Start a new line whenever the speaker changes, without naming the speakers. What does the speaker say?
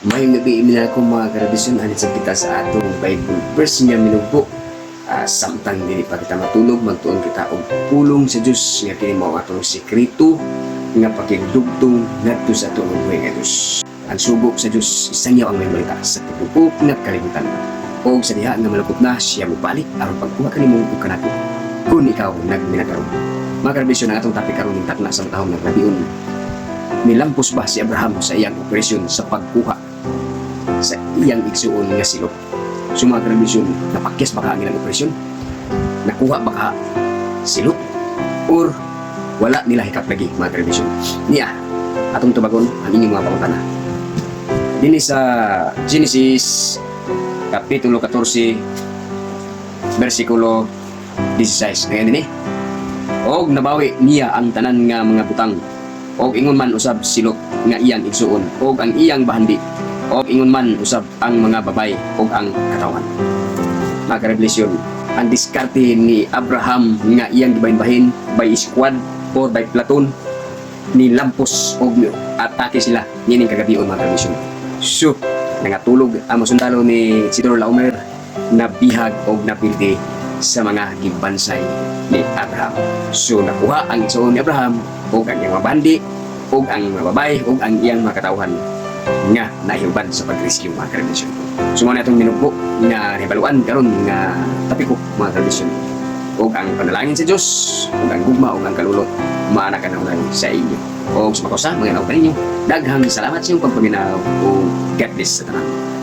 May nabiimin ako mga karabisyon anin sa kita sa atong Bible verse nga minugbo. Samtang dili pa kita matulog, magtuon kita og pulong sa Dios nga kini mao atong sekreto nga pakigdugtong ngadto sa atong buhay nga Dios. Ang subok sa Dios isangyaw ang may balita sa tibukok nga kalibutan. O sa diha nga malukop na siya mobalik aron pagkuha kanimo og kanako. Kung ikaw nagminakaron. Mga karabisyon ang atong topic karon ning takna sa matahong naglabion. Nilampos ba si Abraham sa iyang operasyon sa pagkuha sa iyang igsuon nga silot? So mga karabisyon, napakyas baka ang ilang operasyon? Nakuha baka silot? Or wala nila hikap lagi mga karabisyon? Niya, atong tubagon ang inyong mga pangutana. Dini sa Genesis Kapitulo 14 versikulo 16. Ngayon din og nabawi niya ang tanan nga mga butang og ingon man usab silot nga iyang igsuon og ang iyang bahandi og ingon man usab ang mga babay og ang katawan. Mga karebelasyon, ang diskarte ni Abraham nga iyang gibahin-bahin by squad or by platoon ni lampos og atake sila nining kagabion mga karebelasyon. So nangatulog ang sundalo ni Sidor Laumer na bihag og napildi sa mga gibansay ni Abraham. So nakuha ang igsuon ni Abraham og ang iyang mga bandi og ang mga babay og ang iyang mga katawhan nga nahiuban sa pagrescue mga karebelasyon. So mo na itong minugbo nga hibaluan karon nga tapiko mga karebelasyon. Og ang panalangin sa Dios og ang gugma og ang kalulot maana ka na sa inyo. Og sa makosa mga nautan ninyo daghang salamat sa inyong pagpaminaw o God bless sa tanan.